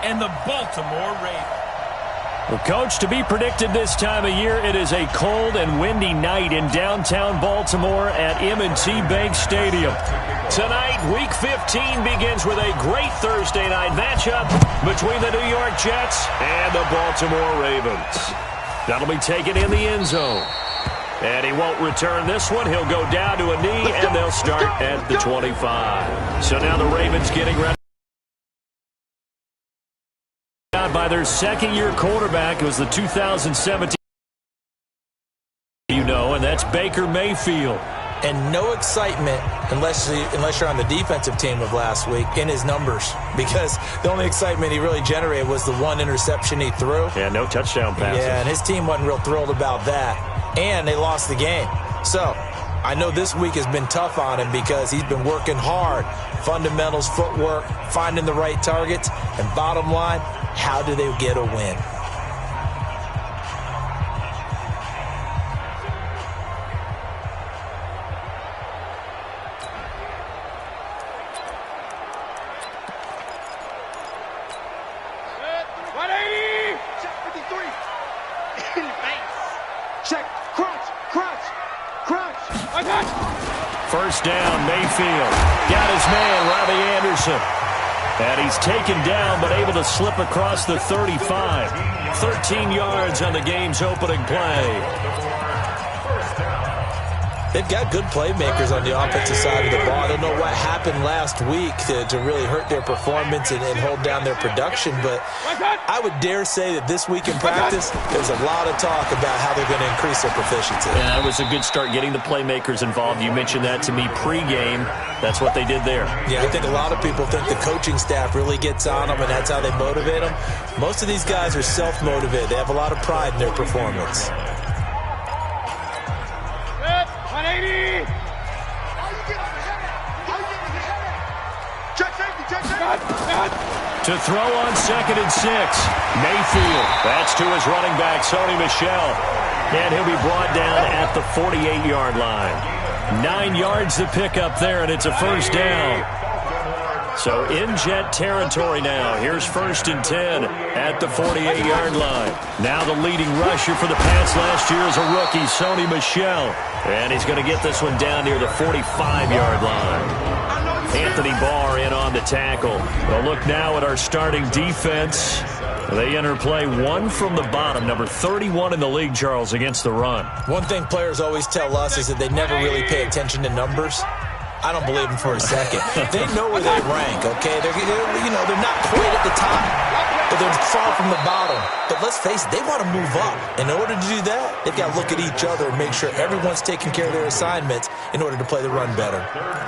and the Baltimore Ravens. Well, Coach, to be predicted this time of year, it is a cold and windy night in downtown Baltimore at M&T Bank Stadium. Tonight, Week 15 begins with a great Thursday night matchup between the New York Jets and the Baltimore Ravens. That'll be taken in the end zone. And he won't return this one. He'll go down to a knee, and they'll start at the 25. So now the Ravens getting ready. By their second-year quarterback. It was the 2017, and that's Baker Mayfield. And no excitement unless you're on the defensive team of last week in his numbers, because the only excitement he really generated was the one interception he threw. Yeah, no touchdown passes. Yeah, and his team wasn't real thrilled about that. And they lost the game. So I know this week has been tough on him because he's been working hard. Fundamentals, footwork, finding the right targets, and bottom line, how do they get a win? First down, Mayfield. Got his man, Robbie Anderson. And he's taken down but able to slip across the 35. 13 yards on the game's opening play. They've got good playmakers on the offensive side of the ball. I don't know what happened last week to really hurt their performance and hold down their production, but I would dare say that this week in practice, there's a lot of talk about how they're going to increase their proficiency. Yeah, it was a good start getting the playmakers involved. You mentioned that to me pregame. That's what they did there. Yeah, I think a lot of people think the coaching staff really gets on them, and that's how they motivate them. Most of these guys are self-motivated. They have a lot of pride in their performance. To throw on 2nd and 6. Mayfield. That's to his running back, Sony Michel. And he'll be brought down at the 48-yard line. 9 yards to pick up there, and it's a first down. So in Jet territory now. Here's 1st and 10 at the 48-yard line. Now the leading rusher for the Pats last year is a rookie, Sony Michel. And he's going to get this one down near the 45-yard line. Anthony Barr in on the tackle. Well, look now at our starting defense. They enter play one from the bottom, number 31 in the league, Charles, against the run. One thing players always tell us is that they never really pay attention to numbers. I don't believe them for a second. They know where they rank, okay? They're not quite at the top, but they're far from the bottom. But let's face it, they want to move up. In order to do that, they've got to look at each other and make sure everyone's taking care of their assignments in order to play the run better.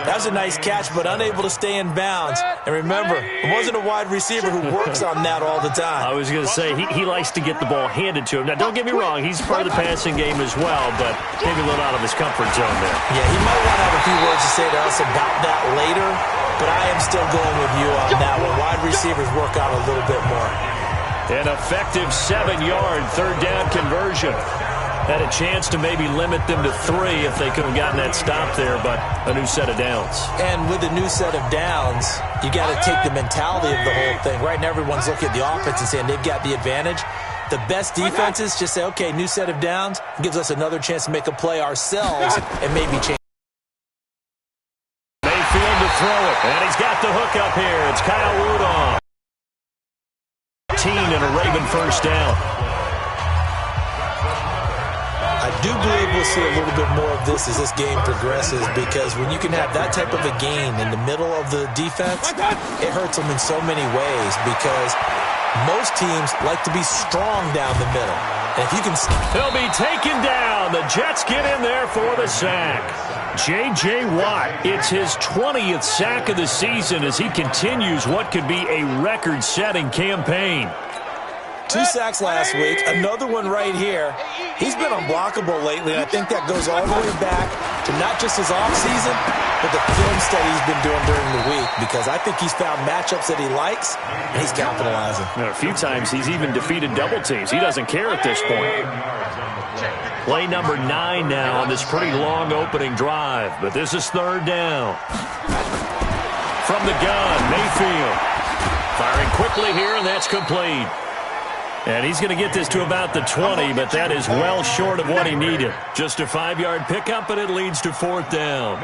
That was a nice catch, but unable to stay in bounds. And remember, it wasn't a wide receiver who works on that all the time. I was going to say, he likes to get the ball handed to him. Now, don't get me wrong, he's part of the passing game as well, but maybe a little out of his comfort zone there. Yeah, he might want to have a few words to say to us about that later, but I am still going with you on that one. Wide receivers work out a little bit more. An effective 7-yard third down conversion. Had a chance to maybe limit them to 3 if they could have gotten that stop there, but a new set of downs. And with a new set of downs, you got to take the mentality of the whole thing. Right now, everyone's looking at the offense and saying they've got the advantage. The best defenses just say, okay, new set of downs, gives us another chance to make a play ourselves and maybe change. Mayfield to throw it, and he's got the hook up here. It's Kyle Rudolph. And a Raven first down. I do believe we'll see a little bit more of this as this game progresses, because when you can have that type of a gain in the middle of the defense, it hurts them in so many ways, because most teams like to be strong down the middle. And if you can... He'll be taken down. The Jets get in there for the sack. J.J. Watt, it's his 20th sack of the season as he continues what could be a record-setting campaign. 2 sacks last week, another one right here. He's been unblockable lately, and I think that goes all the way back to not just his offseason, but the film study he's been doing during the week, because I think he's found matchups that he likes, and he's capitalizing. A few times he's even defeated double teams. He doesn't care at this point. Play number 9 now on this pretty long opening drive, but this is third down. From the gun, Mayfield. Firing quickly here, and that's complete. And he's going to get this to about the 20, but that is well short of what he needed. Just a 5-yard pickup, and it leads to 4th down.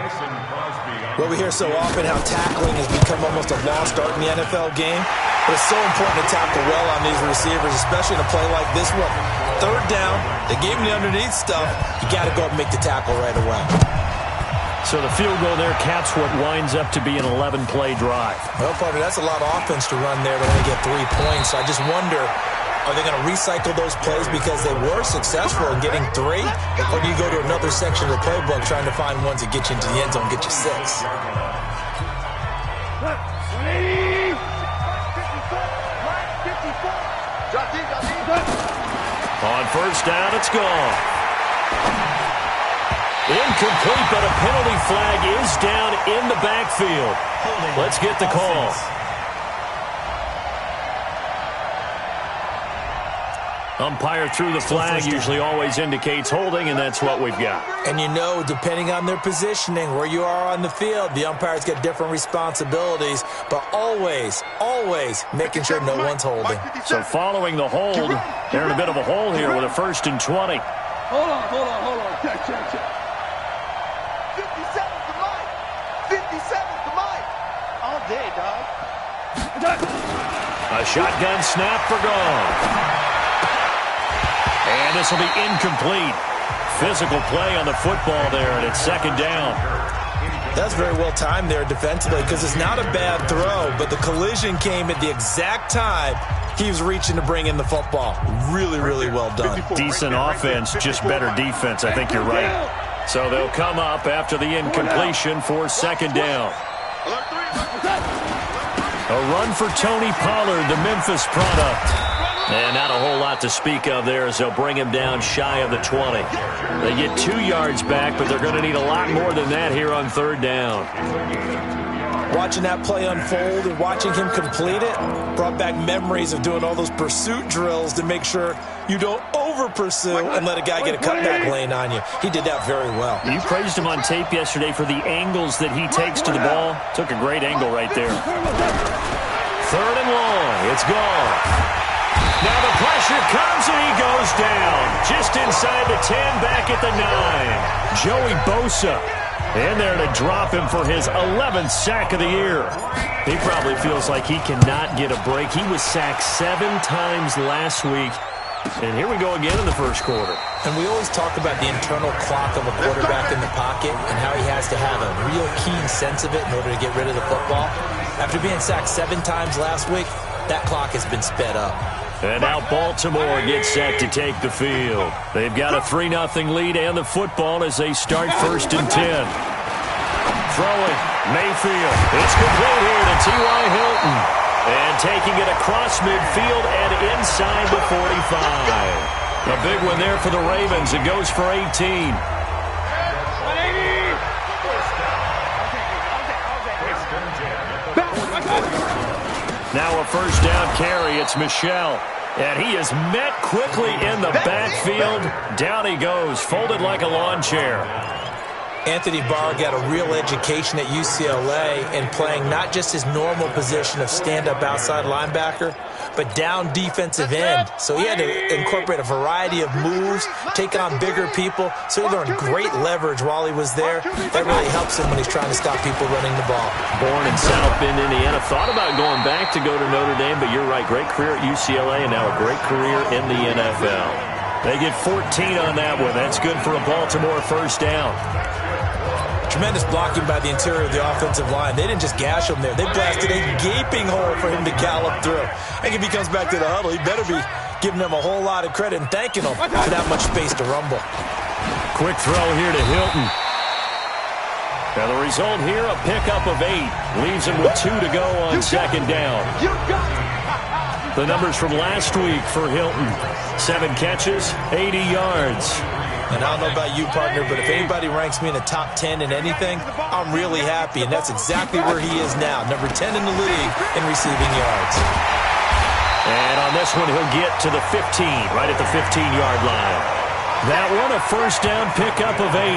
Well, we hear so often how tackling has become almost a lost art in the NFL game. But it's so important to tackle well on these receivers, especially in a play like this one. 3rd down, they gave him the underneath stuff. You got to go up and make the tackle right away. So the field goal there caps what winds up to be an 11-play drive. Well, partner, that's a lot of offense to run there to only get 3 points. So I just wonder, are they going to recycle those plays because they were successful in getting 3? Or do you go to another section of the playbook trying to find ones that get you into the end zone and get you 6? On 1st down, it's gone. Incomplete, but a penalty flag is down in the backfield. Let's get the call. Umpire threw the flag, usually always indicates holding, and that's what we've got. And you know, depending on their positioning, where you are on the field, the umpires get different responsibilities, but always, always making sure no one's holding. So following the hold, they're in a bit of a hole here with a 1st and 20. Hold on. Check. 57 to Mike. 57 to Mike. All day, dog. A shotgun snap for gone. And this will be incomplete. Physical play on the football there, and it's 2nd down. That's very well timed there defensively because it's not a bad throw, but the collision came at the exact time he was reaching to bring in the football. Really, really well done. Decent offense, just better defense. I think you're right. So they'll come up after the incompletion for 2nd down. A run for Tony Pollard, the Memphis product. And not a whole lot to speak of there as they'll bring him down shy of the 20. They get 2 yards back, but they're going to need a lot more than that here on 3rd down. Watching that play unfold and watching him complete it brought back memories of doing all those pursuit drills to make sure you don't over-pursue and let a guy get a cutback lane on you. He did that very well. You praised him on tape yesterday for the angles that he takes to the ball. Took a great angle right there. 3rd and long. It's gone. Now the pressure comes, and he goes down. Just inside the 10, back at the 9. Joey Bosa in there to drop him for his 11th sack of the year. He probably feels like he cannot get a break. He was sacked 7 times last week. And here we go again in the 1st quarter. And we always talk about the internal clock of a quarterback in the pocket and how he has to have a real keen sense of it in order to get rid of the football. After being sacked 7 times last week, that clock has been sped up. And now Baltimore gets set to take the field. They've got a 3-0 lead and the football as they start 1st and 10. Throwing, Mayfield. It's complete here to T.Y. Hilton. And taking it across midfield and inside the 45. A big one there for the Ravens. It goes for 18. Now a 1st down carry. It's Michel. And he is met quickly in the backfield. Down he goes, folded like a lawn chair. Anthony Barr got a real education at UCLA in playing not just his normal position of stand-up outside linebacker, but down defensive end. So he had to incorporate a variety of moves, take on bigger people. So he learned great leverage while he was there. That really helps him when he's trying to stop people running the ball. Born in South Bend, Indiana. Thought about going back to go to Notre Dame, but you're right. Great career at UCLA and now a great career in the NFL. They get 14 on that one. That's good for a Baltimore 1st down. Tremendous blocking by the interior of the offensive line. They didn't just gash him there. They blasted a gaping hole for him to gallop through. I think if he comes back to the huddle, he better be giving them a whole lot of credit and thanking them for that much space to rumble. Quick throw here to Hilton. Now the result here, a pickup of 8. Leaves him with 2 to go on 2nd down. The numbers from last week for Hilton. 7 catches, 80 yards. And I don't know about you, partner, but if anybody ranks me in the top 10 in anything, I'm really happy. And that's exactly where he is now, number 10 in the league in receiving yards. And on this one, he'll get to the 15, right at the 15-yard line. That one, a 1st down pickup of 8.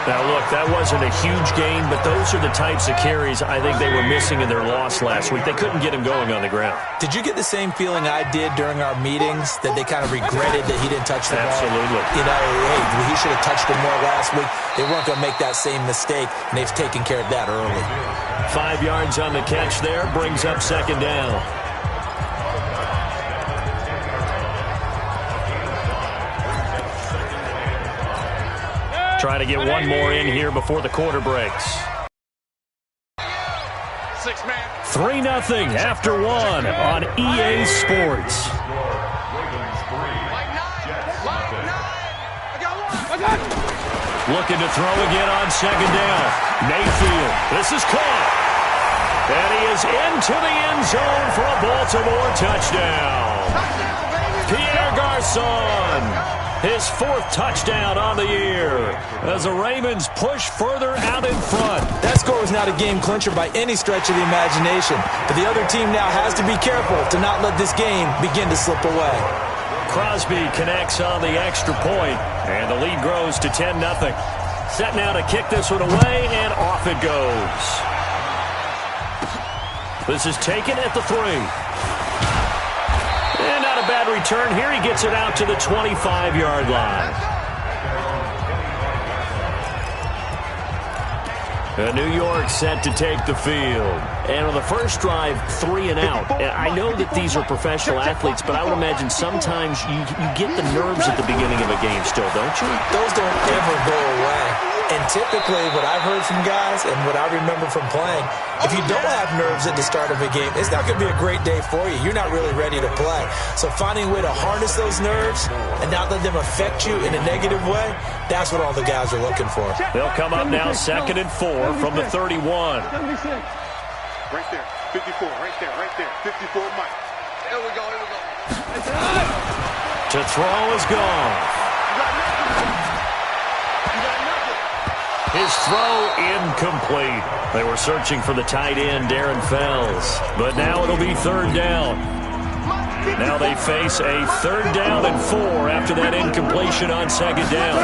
Now, look, that wasn't a huge gain, but those are the types of carries I think they were missing in their loss last week. They couldn't get him going on the ground. Did you get the same feeling I did during our meetings, that they kind of regretted that he didn't touch the ball? Absolutely. You know, hey, he should have touched it more last week. They weren't going to make that same mistake, and they've taken care of that early. 5 yards on the catch there, brings up second down. Trying to get one more in here before the quarter breaks. 3-0 after one on EA Sports. Looking to throw again on second down. Mayfield, this is caught. And he is into the end zone for a Baltimore touchdown. Pierre Garçon. His fourth touchdown on the year as the Ravens push further out in front. That score was not a game clincher by any stretch of the imagination, but the other team now has to be careful to not let this game begin to slip away. Crosby connects on the extra point, and the lead grows to 10-0. Set now to kick this one away, and off it goes. This is taken at the 3. And not a bad return here. He gets it out to the 25-yard line. New York set to take the field. And on the first drive, 3 and out. I know that these are professional athletes, but I would imagine sometimes you get the nerves at the beginning of a game still, don't you? Those don't ever go away. And typically what I've heard from guys and what I remember from playing, if you don't have nerves at the start of a game, it's not going to be a great day for you. You're not really ready to play. So finding a way to harness those nerves and not let them affect you in a negative way, that's what all the guys are looking for. They'll come up now 2nd and 4 from the 31. Right there, 54, right there, 54, Mike. Here we go. To throw is gone. His throw incomplete. They were searching for the tight end, Darren Fells. But now it'll be 3rd down. Now they face a 3rd down and 4 after that incompletion on 2nd down.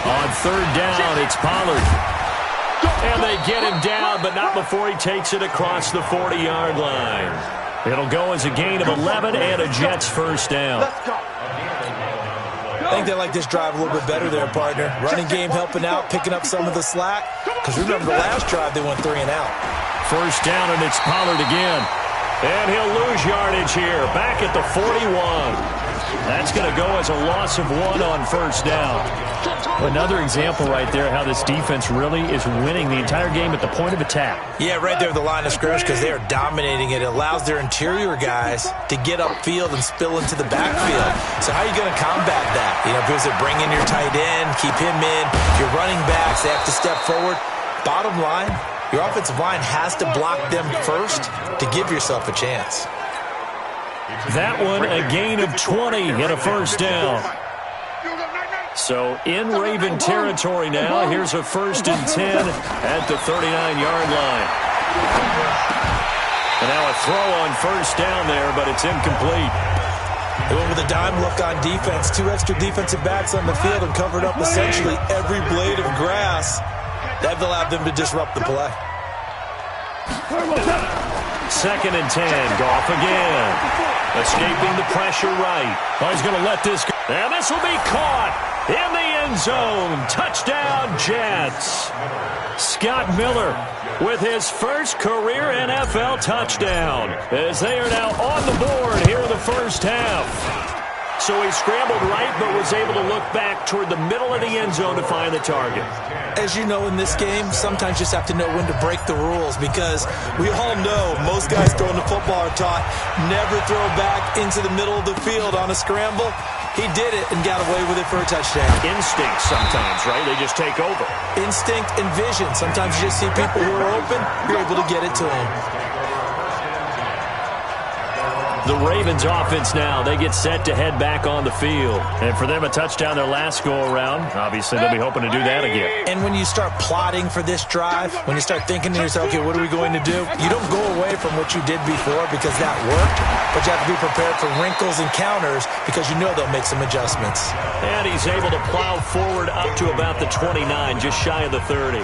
On 3rd down, it's Pollard. And they get him down, but not before he takes it across the 40-yard line. It'll go as a gain of 11 and a Jets first down. I think they like this drive a little bit better there, partner. Running game helping out, picking up some of the slack. Because remember the last drive, they went 3 and out. First down, and it's Pollard again. And he'll lose yardage here, back at the 41. That's going to go as a loss of 1 on first down. Another example right there how this defense really is winning the entire game at the point of attack. Yeah, right there at the line of scrimmage because they are dominating it. It allows their interior guys to get upfield and spill into the backfield. So how are you going to combat that? You know, because they bring in your tight end, keep him in. Your running backs, they have to step forward. Bottom line, your offensive line has to block them first to give yourself a chance. That one, a gain of 20 and a first down. So in Raven territory now. Here's a 1st and 10 at the 39-yard line. And now a throw on first down there, but it's incomplete. They went with a dime look on defense. 2 extra defensive backs on the field and covered up essentially every blade of grass. That allowed them to disrupt the play. 2nd and 10. Goff again. Escaping the pressure right. Oh, he's going to let this go. And this will be caught in the end zone. Touchdown, Jets. Scott Miller with his first career NFL touchdown as they are now on the board here in the first half. So he scrambled right but was able to look back toward the middle of the end zone to find the target. As you know in this game, sometimes you just have to know when to break the rules because we all know most guys throwing the football are taught never throw back into the middle of the field on a scramble. He did it and got away with it for a touchdown. Instinct sometimes, right? They just take over. Instinct and vision. Sometimes you just see people who are open, you're able to get it to them. The Ravens offense now, they get set to head back on the field. And for them, a touchdown their last go-around. Obviously, they'll be hoping to do that again. And when you start plotting for this drive, when you start thinking to yourself, okay, what are we going to do? You don't go away from what you did before because that worked, but you have to be prepared for wrinkles and counters because you know they'll make some adjustments. And he's able to plow forward up to about the 29, just shy of the 30.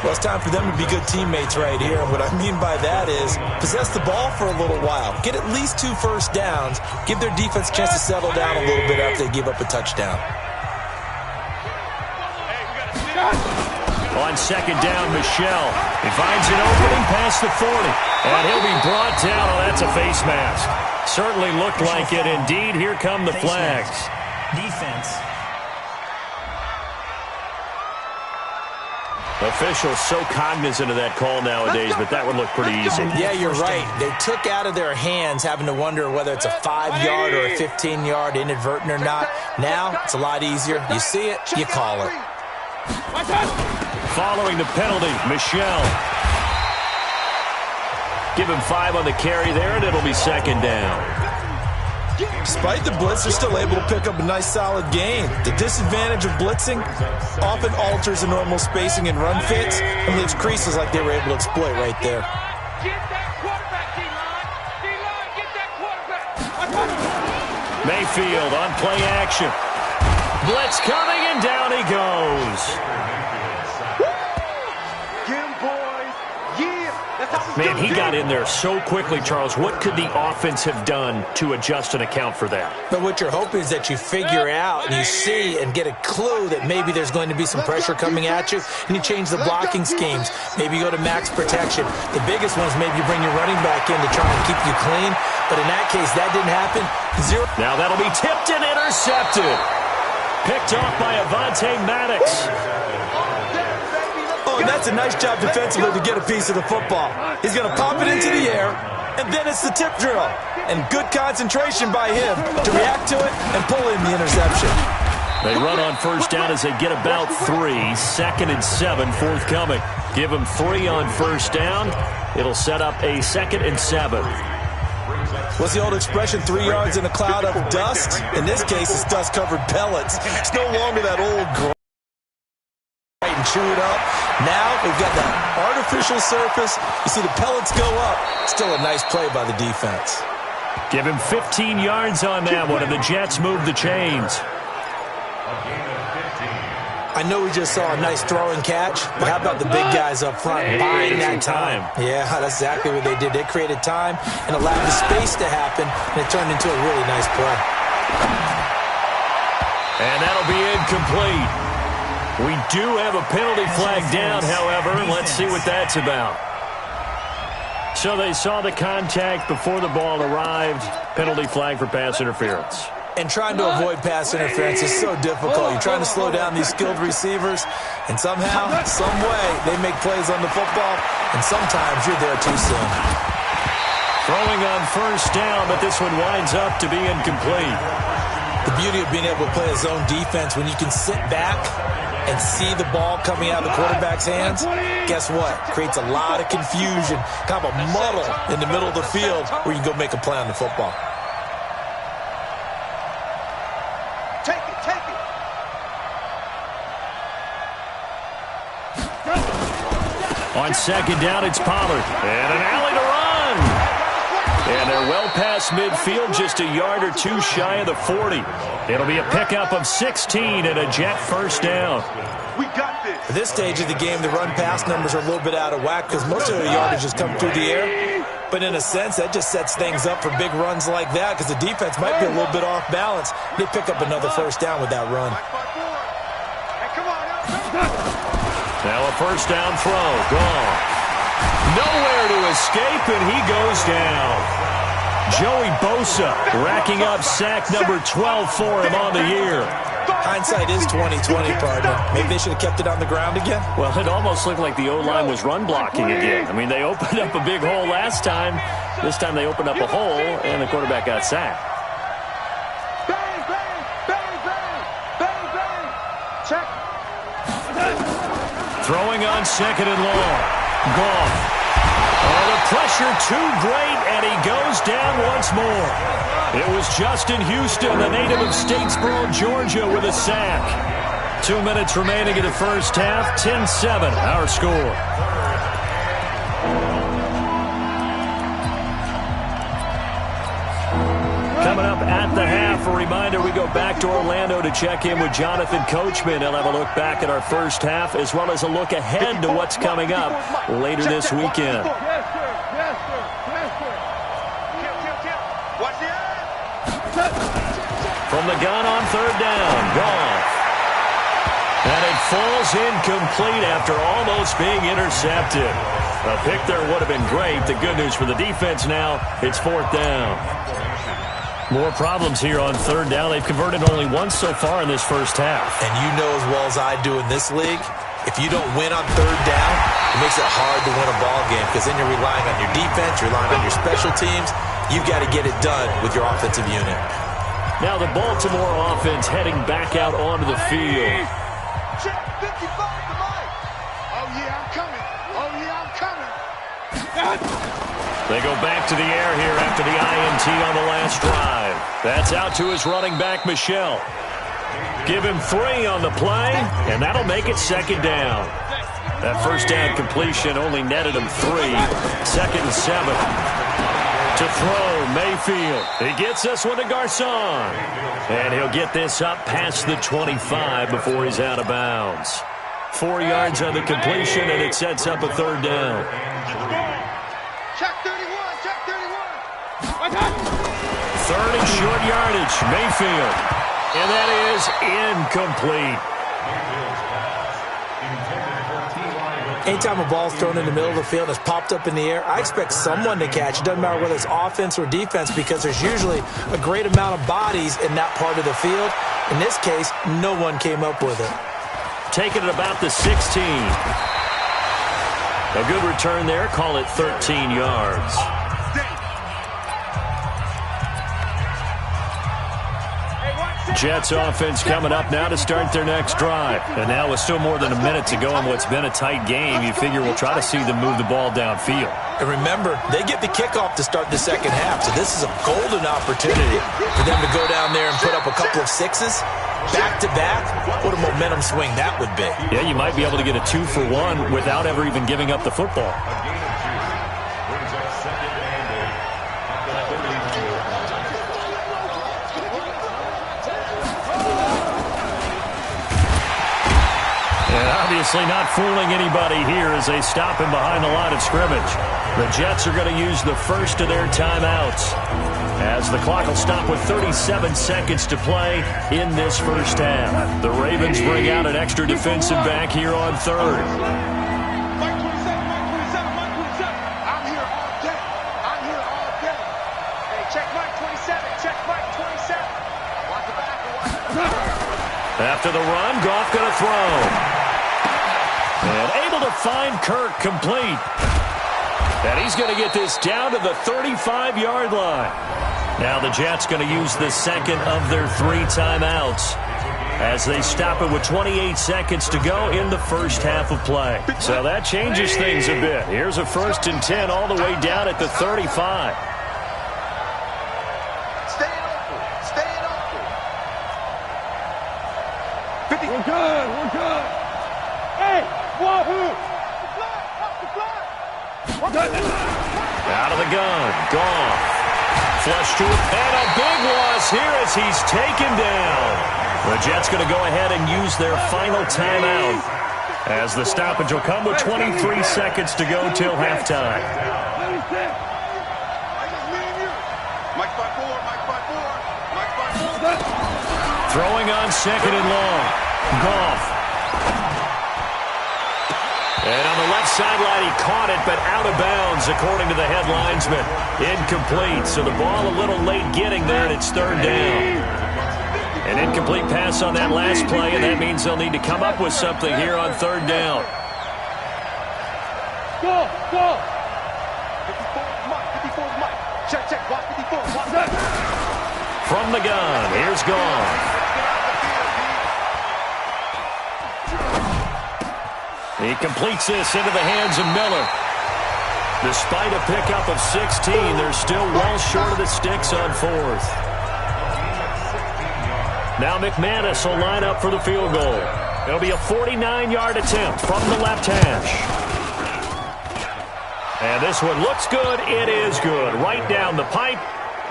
Well, it's time for them to be good teammates right here. And what I mean by that is possess the ball for a little while. Get at least 2 first downs. Give their defense a chance to settle down a little bit after they give up a touchdown. On second down, Michel. He finds an opening past the 40. And he'll be brought down. Oh, that's a face mask. Certainly looked like it. Indeed, here come the flags. Defense. Officials so cognizant of that call nowadays, but that would look pretty easy. Yeah, you're right. They took out of their hands having to wonder whether it's a 5-yard or a 15-yard inadvertent or not. Now, it's a lot easier. You see it, you call it. Following the penalty, Michel. Give him 5 on the carry there, and it'll be second down. Despite the blitz, they're still able to pick up a nice, solid gain. The disadvantage of blitzing often alters the normal spacing and run fits and leaves creases like they were able to exploit right there. Get that quarterback, D-line. D-line, get that quarterback. Mayfield on play action. Blitz coming, and down he goes. Get him, boys. Yeah. That's how we Man, do he it. got in there so quickly, Charles. What could the offense have done to adjust and account for that? But what you're hoping is that you figure out and you see and get a clue that maybe there's going to be some pressure coming at you, and you change the blocking schemes. Maybe you go to max protection. The biggest one is maybe you bring your running back in to try and keep you clean. But in that case, that didn't happen. Now that'll be tipped and intercepted. Picked off by Avonte Maddox. Oh, and that's a nice job defensively to get a piece of the football. He's going to pop it into the air, and then it's the tip drill. And good concentration by him to react to it and pull in the interception. They run on first down as they get about 3. Second and 7 forthcoming. Give them 3 on first down. It'll set up a second and 7. What's the old expression, 3 yards in a cloud of dust? In this case, it's dust-covered pellets. It's no longer that old grind and chew it up. Now we've got that artificial surface. You see the pellets go up. Still a nice play by the defense. Give him 15 yards on that one, and the Jets move the chains. I know we just saw a nice throw and catch, but how about the big guys up front buying that time? Yeah, that's exactly what they did. They created time and allowed the space to happen, and it turned into a really nice play. And that'll be incomplete. We do have a penalty flag down, however. Let's see what that's about. So they saw the contact before the ball arrived. Penalty flag for pass interference. And trying to avoid pass interference is so difficult. You're trying to slow down these skilled receivers, and somehow, some way, they make plays on the football, and sometimes you're there too soon. Throwing on first down, but this one winds up to be incomplete. The beauty of being able to play a zone defense when you can sit back and see the ball coming out of the quarterback's hands, guess what? Creates a lot of confusion, kind of a muddle in the middle of the field where you can go make a play on the football. Take it, take it. On second down, it's Pollard. And an alley to run. And they're well past midfield, just a yard or 2 shy of the 40. It'll be a pickup of 16 and a Jet first down. We got this. At this stage of the game, the run-pass numbers are a little bit out of whack because most of the yardage is coming through the air. But in a sense, that just sets things up for big runs like that because the defense might be a little bit off balance. They pick up another first down with that run. Hey, come on now. Now a first down throw. Gone. Nowhere to escape, and he goes down. Joey Bosa racking up sack number 12 for him on the year. Hindsight is 20/20, partner. Maybe they should have kept it on the ground again. Well, it almost looked like the O-line was run blocking again. I mean, they opened up a big hole last time. This time they opened up a hole, and the quarterback got sacked. Bang, bang, bang, bang, bang, bang. Check. Throwing on second and long. Gone. Oh, the pressure too great, and he goes first down once more. It was Justin Houston, the native of Statesboro, Georgia, with a sack. 2 minutes remaining in the first half. 10-7, our score. Coming up at the half, a reminder, we go back to Orlando to check in with Jonathan Coachman. He'll have a look back at our first half as well as a look ahead to what's coming up later this weekend. From the gun on third down, Goff. And it falls incomplete after almost being intercepted. A pick there would have been great. The good news for the defense now, it's fourth down. More problems here on third down. They've converted only once so far in this first half. And you know as well as I do in this league, if you don't win on third down, it makes it hard to win a ball game because then you're relying on your defense, you're relying on your special teams. You've got to get it done with your offensive unit. Now the Baltimore offense heading back out onto the field. Check 55 to Mike. Oh, yeah, I'm coming. Oh, yeah, I'm coming. They go back to the air here after the INT on the last drive. That's out to his running back, Michel. Give him 3 on the play, and that'll make it second down. That first down completion only netted him 3. Second and 7. To throw, Mayfield. He gets this one to Garcon. And he'll get this up past the 25 before he's out of bounds. 4 yards on the completion, and it sets up a third down. Check 31, check 31. Third and short yardage, Mayfield. And that is incomplete. Anytime a ball's thrown in the middle of the field and it's popped up in the air, I expect someone to catch. It doesn't matter whether it's offense or defense because there's usually a great amount of bodies in that part of the field. In this case, no one came up with it. Taking it about the 16. A good return there. Call it 13 yards. Jets offense coming up now to start their next drive. And now with still more than a minute to go in what's been a tight game, you figure we'll try to see them move the ball downfield. And remember, they get the kickoff to start the second half, so this is a golden opportunity for them to go down there and put up a couple of 6s. Back-to-back, what a momentum swing that would be. Yeah, you might be able to get a 2-for-1 without ever even giving up the football. And obviously not fooling anybody here as they stop him behind the line of scrimmage. The Jets are going to use the first of their timeouts, as the clock will stop with 37 seconds to play in this first half. The Ravens bring out an extra defensive back here on third. Mike 27, Mike 27. I'm here all day. I'm here all day. Hey, check Mike 27. Check Mike 27. Watch the back. Watch the back. After the run, Goff going to throw. And able to find Kirk complete. And he's going to get this down to the 35-yard line. Now the Jets going to use the second of their 3 timeouts as they stop it with 28 seconds to go in the first half of play. So that changes things a bit. Here's a 1st and 10 all the way down at the 35. Stay open. Stay open. 50. We're good. We're good. Hey, wahoo! Out of the gun, Goff. Flush to it, and a big loss here as he's taken down. The Jets going to go ahead and use their final timeout as the stoppage will come with 23 seconds to go till halftime. Mike 5-4, Mike 5-4, Mike 5-4. Throwing on second and long. Goff. And on the left sideline, he caught it, but out of bounds, according to the head linesman. Incomplete, so the ball a little late getting there, and it's third down. An incomplete pass on that last play, and that means they'll need to come up with something here on third down. Go, go. 54 Mike, 54 Mike. Check, check, watch 54, watch that. From the gun, here's Goff. He completes this into the hands of Miller. Despite a pickup of 16, they're still well short of the sticks on 4th. Now McManus will line up for the field goal. It'll be a 49-yard attempt from the left hash. And this one looks good. It is good. Right down the pipe.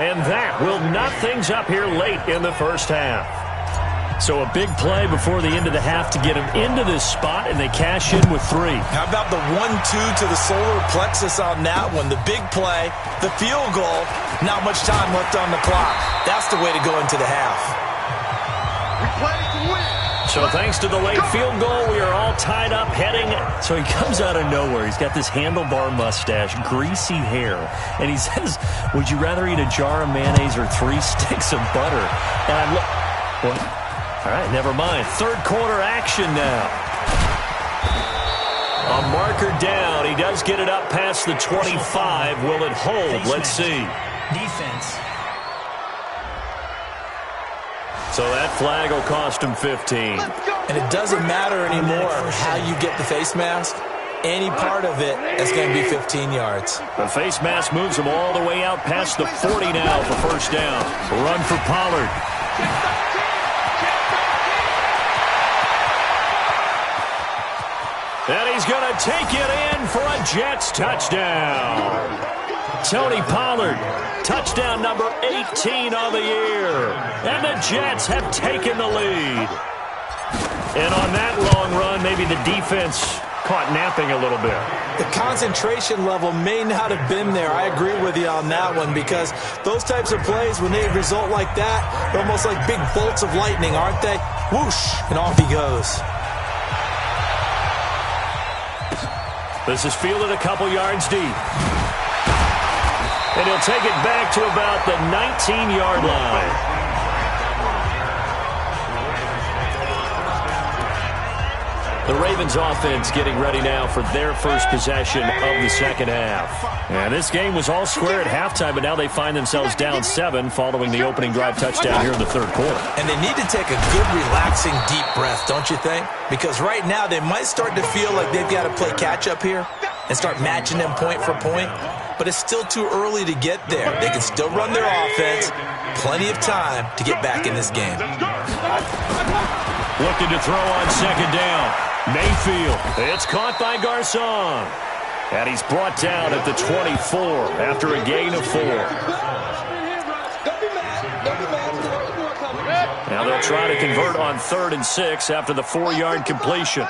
And that will knot things up here late in the first half. So a big play before the end of the half to get them into this spot, and they cash in with 3. How about the 1-2 to the solar plexus on that one? The big play, the field goal, not much time left on the clock. That's the way to go into the half. We play to win. So thanks to the late field goal, we are all tied up heading. So he comes out of nowhere. He's got this handlebar mustache, greasy hair. And he says, would you rather eat a jar of mayonnaise or 3 sticks of butter? And I'm like, what? All right, never mind. Third quarter action now. A marker down. He does get it up past the 25. Will it hold? Let's see. Defense. So that flag will cost him 15. And it doesn't matter anymore how you get the face mask. Any part of it is going to be 15 yards. The face mask moves him all the way out past the 40 now for first down. Run for Pollard. And he's going to take it in for a Jets touchdown. Tony Pollard, touchdown number 18 on the year. And the Jets have taken the lead. And on that long run, maybe the defense caught napping a little bit. The concentration level may not have been there. I agree with you on that one, because those types of plays, when they result like that, they're almost like big bolts of lightning, aren't they? Whoosh, and off he goes. This is fielded a couple yards deep. And he'll take it back to about the 19-yard line. The Ravens offense getting ready now for their first possession of the second half. And this game was all square at halftime, but now they find themselves down 7 following the opening drive touchdown here in the third quarter. And they need to take a good, relaxing, deep breath, don't you think? Because right now they might start to feel like they've got to play catch-up here and start matching them point for point. But it's still too early to get there. They can still run their offense. Plenty of time to get back in this game. Looking to throw on second down. Mayfield. It's caught by Garcon. And he's brought down at the 24 after a gain of 4. Now they'll try to convert on 3rd and 6 after the 4-yard completion.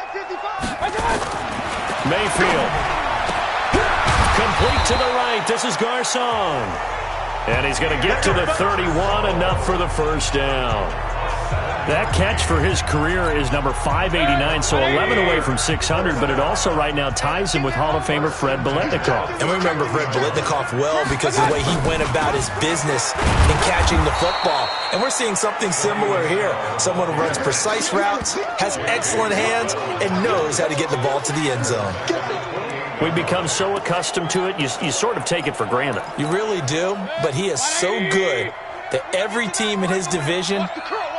Mayfield. Complete to the right. This is Garcon. And he's going to get to the 31, enough for the first down. That catch for his career is number 589, so 11 away from 600, but it also right now ties him with Hall of Famer Fred Biletnikoff. And we remember Fred Biletnikoff well because of the way he went about his business in catching the football. And we're seeing something similar here. Someone who runs precise routes, has excellent hands, and knows how to get the ball to the end zone. We've become so accustomed to it, you sort of take it for granted. You really do, but he is so good that every team in his division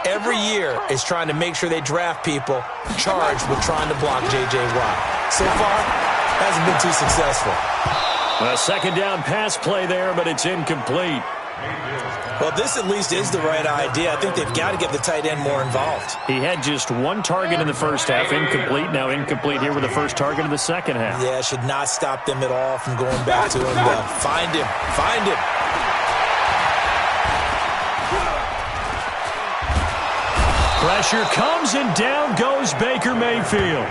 every year is trying to make sure they draft people charged with trying to block J.J. Watt. So far, hasn't been too successful. A second down pass play there, but it's incomplete. Well, this at least is the right idea. I think they've got to get the tight end more involved. He had just 1 target in the first half, incomplete. Now incomplete here with the first target of the second half. Yeah, should not stop them at all from going back to him, though. Find him. Find him. Pressure comes, and down goes Baker Mayfield.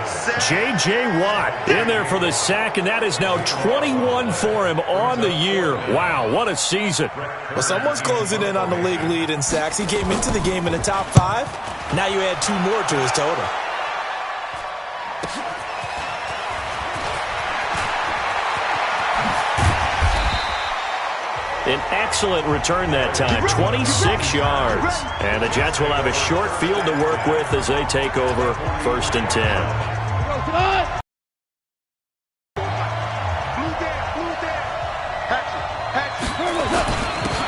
J.J. Watt in there for the sack, and that is now 21 for him on the year. Wow, what a season. Well, someone's closing in on the league lead in sacks. He came into the game in the top 5. Now you add 2 more to his total. An excellent return that time, 26 yards. And the Jets will have a short field to work with as they take over 1st and 10.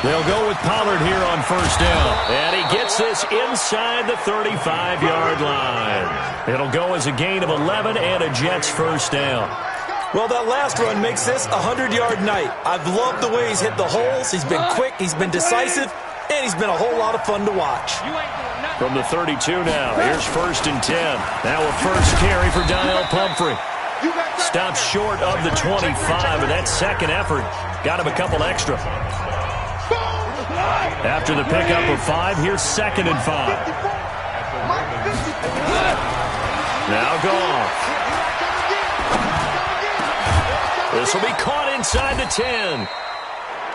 They'll go with Pollard here on first down. And he gets this inside the 35-yard line. It'll go as a gain of 11 and a Jets first down. Well, that last run makes this a 100-yard night. I've loved the way he's hit the holes. He's been quick, he's been decisive, and he's been a whole lot of fun to watch. From the 32 now, here's 1st and 10. Now a first carry for Donnell Pumphrey. Stops short of the 25, and that second effort got him a couple extra. After the pickup of 5, here's 2nd and 5. Now Goff. This will be caught inside the 10.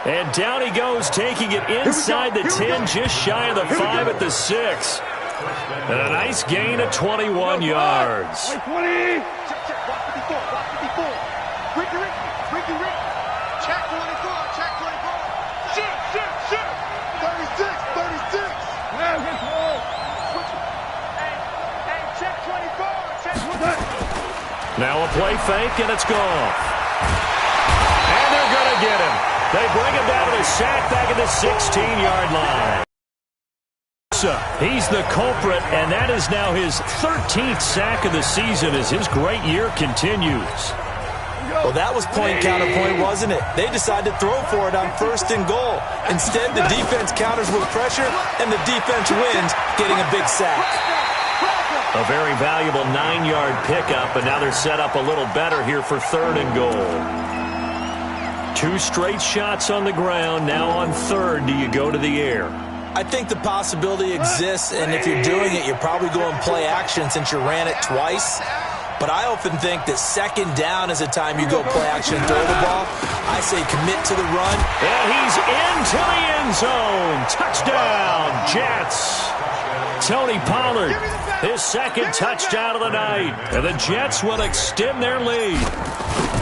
And down he goes, taking it inside the 10, just shy of the 5 at the 6. And a nice gain of 21 yards. Check 24, check 24. Shoot, shoot, shoot. 36, 36. Hey, check 24, check 24. Now a play fake, and it's gone. And they're going to get him. They bring him down to the sack back at the 16-yard line. He's the culprit, and that is now his 13th sack of the season as his great year continues. Well, that was point counterpoint, wasn't it? They decided to throw for it on 1st and goal. Instead, the defense counters with pressure, and the defense wins, getting a big sack. A very valuable 9-yard pickup, and now they're set up a little better here for 3rd and goal. 2 straight shots on the ground. Now on 3rd, do you go to the air? I think the possibility exists, and if you're doing it, you're probably going play action since you ran it twice. But I often think that 2nd down is a time you go play action and throw the ball. I say commit to the run. And he's into the end zone. Touchdown, Jets. Tony Pollard, his 2nd touchdown of the night. And the Jets will extend their lead.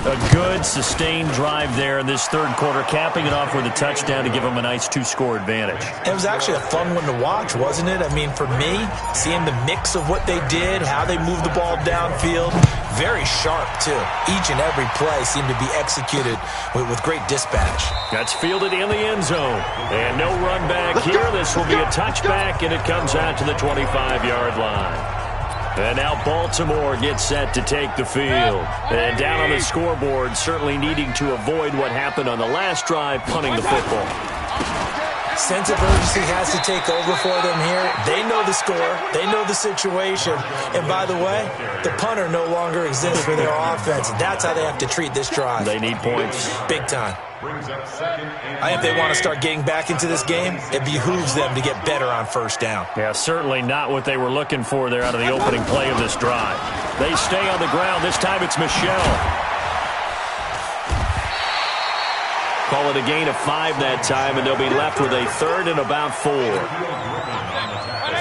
A good, sustained drive there in this 3rd quarter, capping it off with a touchdown to give them a nice 2-score advantage. It was actually a fun one to watch, wasn't it? I mean, for me, seeing the mix of what they did, how they moved the ball downfield, very sharp, too. Each and every play seemed to be executed with great dispatch. That's fielded in the end zone. And no run back here. This will be a touchback, and it comes out to the 25-yard line. And now Baltimore gets set to take the field. And down on the scoreboard, certainly needing to avoid what happened on the last drive, punting the football. Sense of urgency has to take over for them here. They know the score. They know the situation. And by the way, the punter no longer exists for their offense. That's how they have to treat this drive. They need points. Big time. I think they want to start getting back into this game. It behooves them to get better on 1st down. Yeah, certainly not what they were looking for there out of the opening play of this drive. They stay on the ground. This time it's Michel. Call it a gain of 5 that time, and they'll be left with a 3rd and about 4.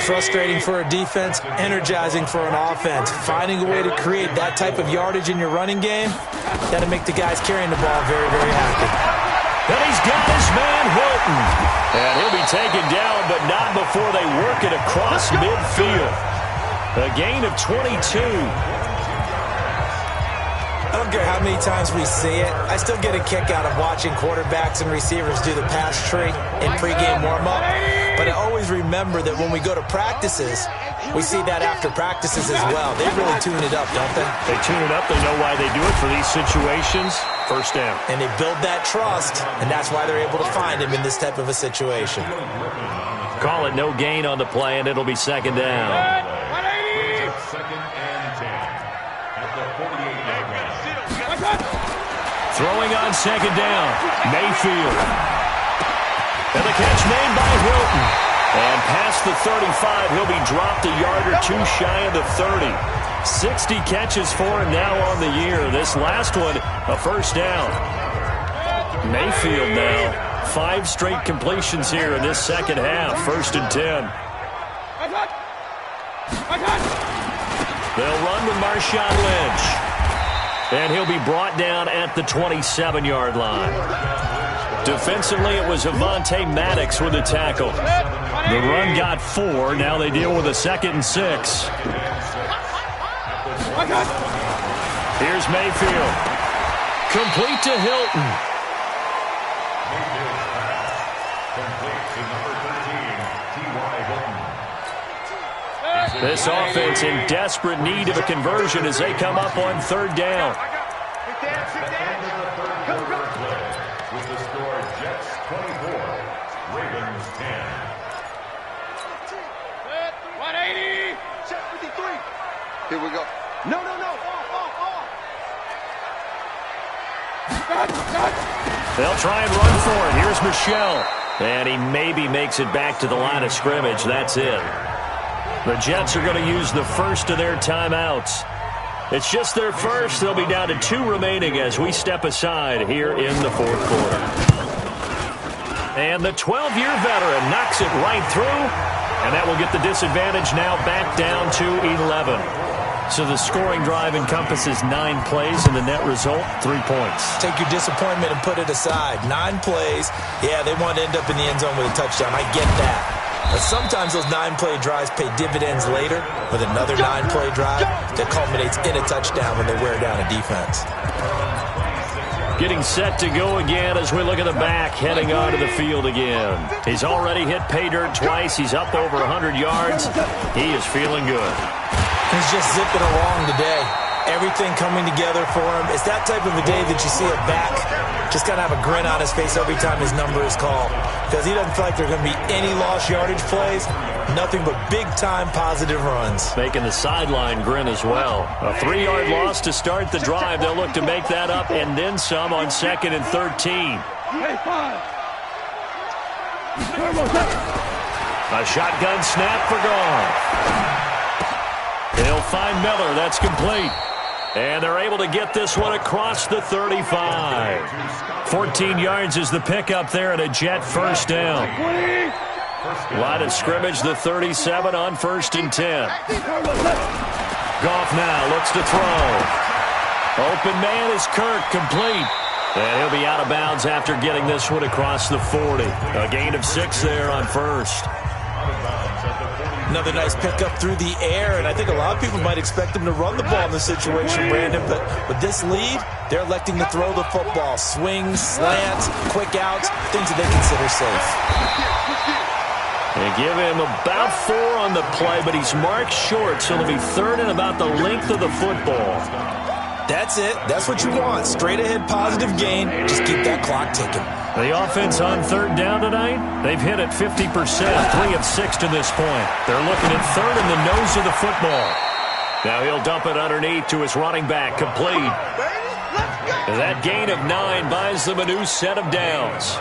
Frustrating for a defense, energizing for an offense. Finding a way to create that type of yardage in your running game, that'll make the guys carrying the ball very, very happy. And he's got his man Hilton. And he'll be taken down, but not before they work it across midfield. A gain of 22. I don't care how many times we see it. I still get a kick out of watching quarterbacks and receivers do the pass tree in pregame warm-up. But I always remember that when we go to practices, we see that after practices as well. They really tune it up, don't they? They tune it up. They know why they do it for these situations. 1st down. And they build that trust, and that's why they're able to find him in this type of a situation. Call it no gain on the play, and it'll be 2nd down. Throwing on 2nd down, Mayfield. And the catch made by Hilton. And past the 35, he'll be dropped a yard or 2 shy of the 30. 60 catches for him now on the year. This last one, a 1st down. Mayfield now, 5 straight completions here in this 2nd half. 1st and 10. They'll run with Marshawn Lynch. And he'll be brought down at the 27-yard line. Defensively, it was Avonte Maddox with the tackle. The run got 4. Now they deal with a 2nd and 6. Here's Mayfield. Complete to Hilton. This offense in desperate need of a conversion as they come up on 3rd down. Ravens 10. 180. Check 53. Here we go. No. Off. They'll try and run for it. Here's Michel. And he maybe makes it back to the line of scrimmage. That's it. The Jets are going to use the first of their timeouts. It's just their first. They'll be down to 2 remaining as we step aside here in the fourth quarter. And the 12-year veteran knocks it right through. And that will get the disadvantage now back down to 11. So the scoring drive encompasses 9 plays, and the net result, 3 points. Take your disappointment and put it aside. 9 plays. Yeah, they want to end up in the end zone with a touchdown. I get that. But sometimes those 9-play drives pay dividends later with another 9-play drive that culminates in a touchdown when they wear down a defense. Getting set to go again as we look at the back, heading onto the field again. He's already hit pay dirt twice. He's up over 100 yards. He is feeling good. He's just zipping along today. Everything coming together for him. It's that type of a day that you see a back just kind of have a grin on his face every time his number is called. Because he doesn't feel like there are going to be any lost yardage plays. Nothing but big-time positive runs. Making the sideline grin as well. A 3-yard loss to start the drive. They'll look to make that up and then some on 2nd and 13. A shotgun snap for Goff. He'll find Miller. That's complete. And they're able to get this one across the 35. 14 yards is the pickup there and a Jet first down. Line of scrimmage, the 37 on 1st and 10. Goff now looks to throw. Open man is Kirk, complete. And he'll be out of bounds after getting this one across the 40. A gain of 6 there on 1st. Another nice pickup through the air, and I think a lot of people might expect him to run the ball in this situation, Brandon, but with this lead, they're electing to throw the football. Swings, slants, quick outs, things that they consider safe. They give him about 4 on the play, but he's marked short, so it'll be 3rd and about the length of the football. That's it. That's what you want. Straight ahead positive gain. Just keep that clock ticking. The offense on 3rd down tonight, they've hit it 50%, 3 of 6 to this point. They're looking at 3rd in the nose of the football. Now he'll dump it underneath to his running back, complete. That gain of 9 buys them a new set of downs.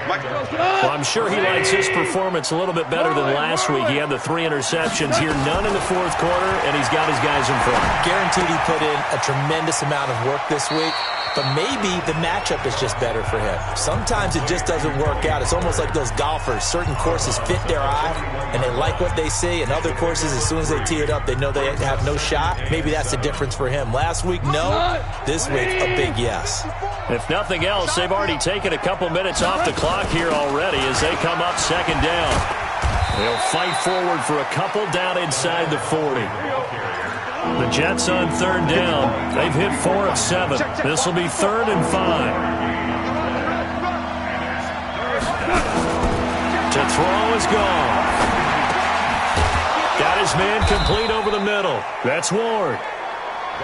Well, I'm sure he likes his performance a little bit better than last week. He had the 3 interceptions here, none in the 4th quarter, and he's got his guys in front. Guaranteed he put in a tremendous amount of work this week, but maybe the matchup is just better for him. Sometimes it just doesn't work out. It's almost like those golfers. Certain courses fit their eye, and they like what they see, and other courses, as soon as they tee it up, they know they have no shot. Maybe that's the difference for him. Last week, no. This week, a big yes. If nothing else, they've already taken a couple minutes off the clock here already as they come up 2nd down. They'll fight forward for a couple down inside the 40. The Jets on 3rd down. They've hit 4 of 7. This will be 3rd and 5. To throw is gone. Got his man complete over the middle. That's Ward.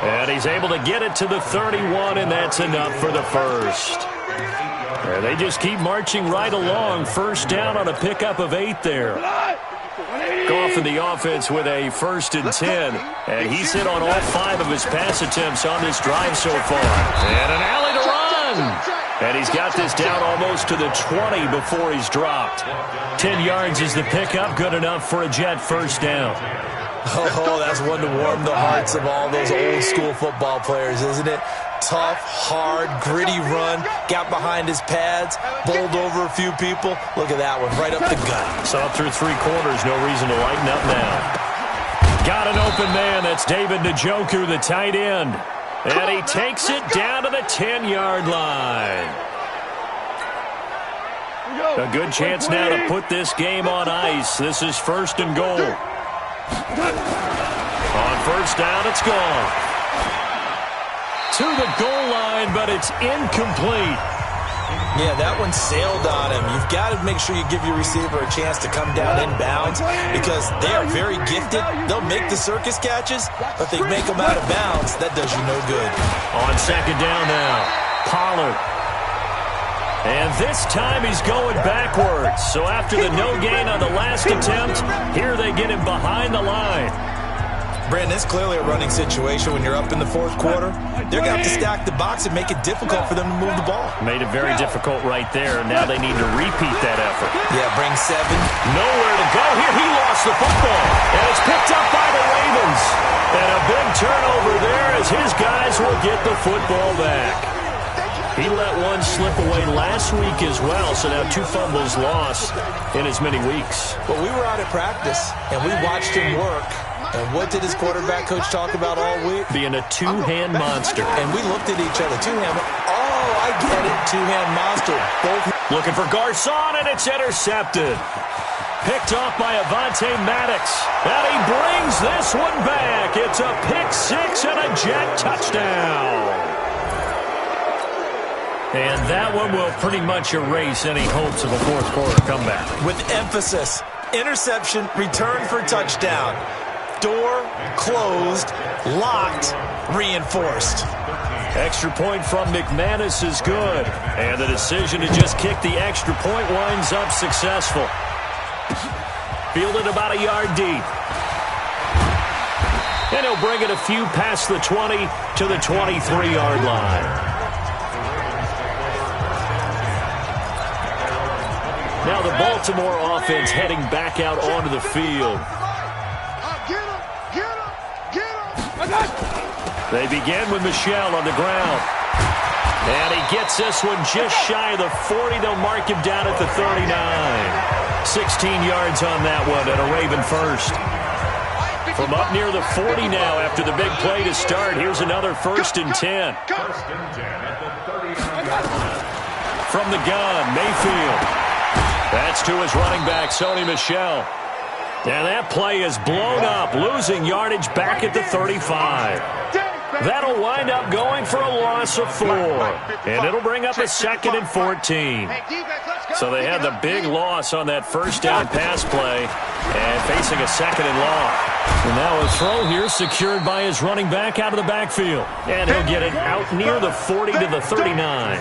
And he's able to get it to the 31, and that's enough for the first. And they just keep marching right along. 1st down on a pickup of 8 there. Goff in the offense with a 1st and 10. And he's hit on all 5 of his pass attempts on this drive so far. And an alley to run. And he's got this down almost to the 20 before he's dropped. 10 yards is the pickup. Good enough for a Jet first down. Oh, that's one to warm the hearts of all those old-school football players, isn't it? Tough, hard, gritty run, got behind his pads, bowled over a few people. Look at that one, right up the gut. Saw through 3 quarters, no reason to lighten up now. Got an open man, that's David Njoku, the tight end. And he takes it down to the 10-yard line. A good chance now to put this game on ice. This is 1st and goal. On 1st down, it's gone. To the goal line, but it's incomplete. Yeah, that one sailed on him. You've got to make sure you give your receiver a chance to come down inbounds because they are very gifted. They'll make the circus catches, but they make them out of bounds. That does you no good. On 2nd down now, Pollard. And this time he's going backwards. So after the no gain on the last attempt, here they get him behind the line. Brandon, it's clearly a running situation when you're up in the fourth quarter. They're going to have to stack the box and make it difficult for them to move the ball. Made it very difficult right there. Now they need to repeat that effort. Yeah, bring 7. Nowhere to go here. He lost the football. And it's picked up by the Ravens. And a big turnover there as his guys will get the football back. He let one slip away last week as well, so now 2 fumbles lost in as many weeks. Well, we were out at practice, and we watched him work. And what did his quarterback coach talk about all week? Being a two-hand monster. And we looked at each other. Two-hand. Oh, I get it. Two-hand monster. Both. Looking for Garcon, and it's intercepted. Picked off by Avonte Maddox. And he brings this one back. It's a pick-6 and a Jet touchdown. And that one will pretty much erase any hopes of a fourth quarter comeback. With emphasis. Interception, return for touchdown. Door closed, locked, reinforced. Extra point from McManus is good. And the decision to just kick the extra point winds up successful. Fielded about a yard deep. And he'll bring it a few past the 20 to the 23-yard line. Now the Baltimore offense heading back out onto the field. They begin with Michel on the ground. And he gets this one just shy of the 40. They'll mark him down at the 39. 16 yards on that one and a Raven first. From up near the 40 now after the big play to start. Here's another 1st and 10. From the gun, Mayfield. That's to his running back, Sony Michel. And that play is blown up, losing yardage back at the 35. That'll wind up going for a loss of 4. And it'll bring up a 2nd and 14. So they had the big loss on that first down pass play and facing a 2nd and long. And now a throw here secured by his running back out of the backfield. And he'll get it out near the 40 to the 39.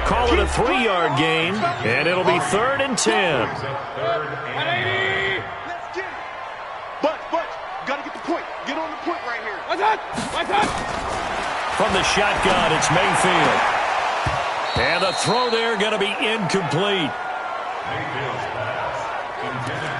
Call it a 3-yard gain, and it'll be 3rd and 10. But, gotta get the point. Get on the point right here. From the shotgun, it's Mayfield. And the throw there going to be incomplete.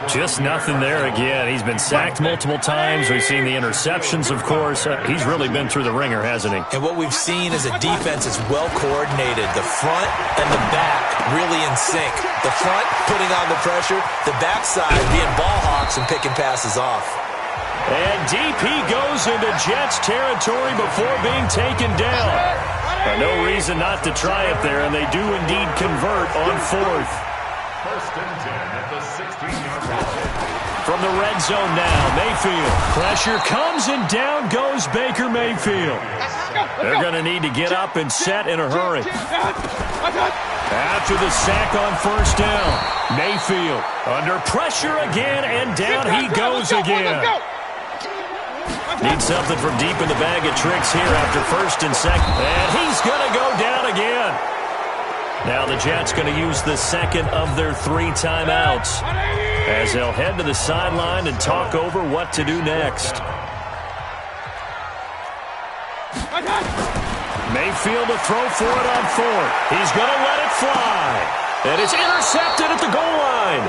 Just nothing there again. He's been sacked multiple times. We've seen the interceptions, of course. He's really been through the ringer, hasn't he? And what we've seen is a defense that's well coordinated. The front and the back really in sync. The front putting on the pressure. The backside being ball hawks and picking passes off. And DP goes into Jets territory before being taken down. No reason not to try it there, and they do indeed convert on 4th. 1st and 10 at the 16-yard line. From the red zone now, Mayfield. Pressure comes and down goes Baker Mayfield. They're going to need to get up and set in a hurry. After the sack on 1st down, Mayfield under pressure again, and down he goes again. Needs something from deep in the bag of tricks here after 1st and 2nd. And he's going to go down again. Now the Jets going to use the 2nd of their 3 timeouts as they'll head to the sideline and talk over what to do next. Mayfield to throw for it on 4th. He's going to let it fly. And it's intercepted at the goal line.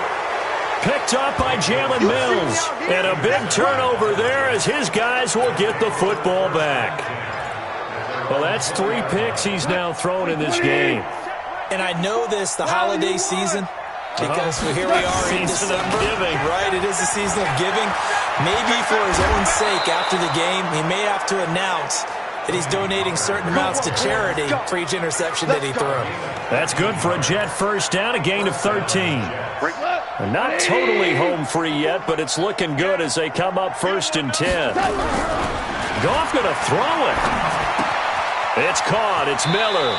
Picked up by Jalen Mills. And a big turnover there as his guys will get the football back. Well, that's 3 picks he's now thrown in this game. And I know this, the holiday season, because here we are in December. Right, it is the season of giving. Maybe for his own sake after the game, he may have to announce that he's donating certain amounts to charity for each interception that he threw. That's good for a Jet 1st down, a gain of 13. Not totally home free yet, but it's looking good as they come up 1st and 10. Goff going to throw it. It's caught. It's Miller.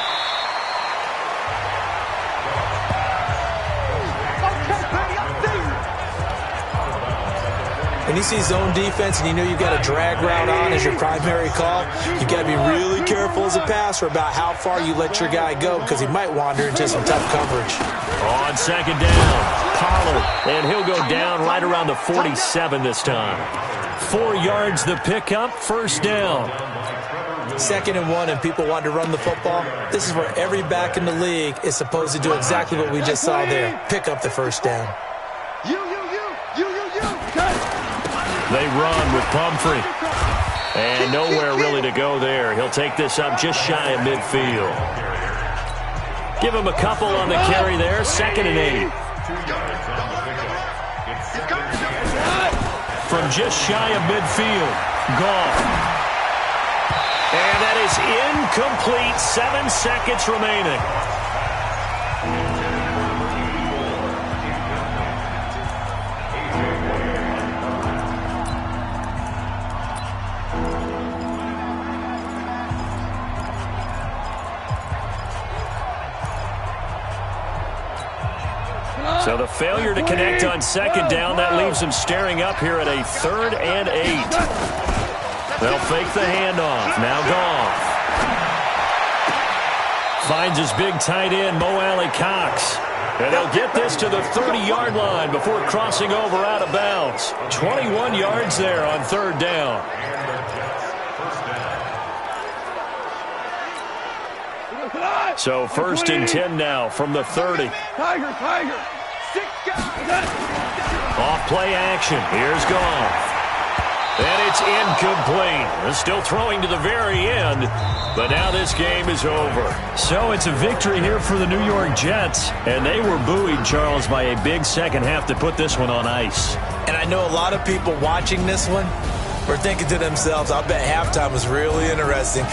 when you see zone defense and you know you've got a drag route on as your primary call, you got to be really careful as a passer about how far you let your guy go because he might wander into some tough coverage. On second down, Pollard, and he'll go down right around the 47 this time. 4 yards the pickup, first down. 2nd and 1 and people want to run the football. This is where every back in the league is supposed to do exactly what we just saw there. Pick up the first down. You. They run with Pumphrey. And nowhere really to go there. He'll take this up just shy of midfield. Give him a couple on the carry there. 2nd and 8. From just shy of midfield. Goff. And that is incomplete. 7 seconds remaining. So the failure to connect on 2nd down, that leaves him staring up here at a 3rd and 8. They'll fake the handoff. Now Goff. Finds his big tight end, Mo Alley-Cox. And they'll get this to the 30-yard line before crossing over out of bounds. 21 yards there on 3rd down. So 1st and 10 now from the 30. Tiger. 6 guys. Off play action. Here's Goff. And it's incomplete. They're still throwing to the very end, but now this game is over. So it's a victory here for the New York Jets, and they were buoyed, Charles, by a big second half to put this one on ice. And I know a lot of people watching this one were thinking to themselves, I bet halftime was really interesting.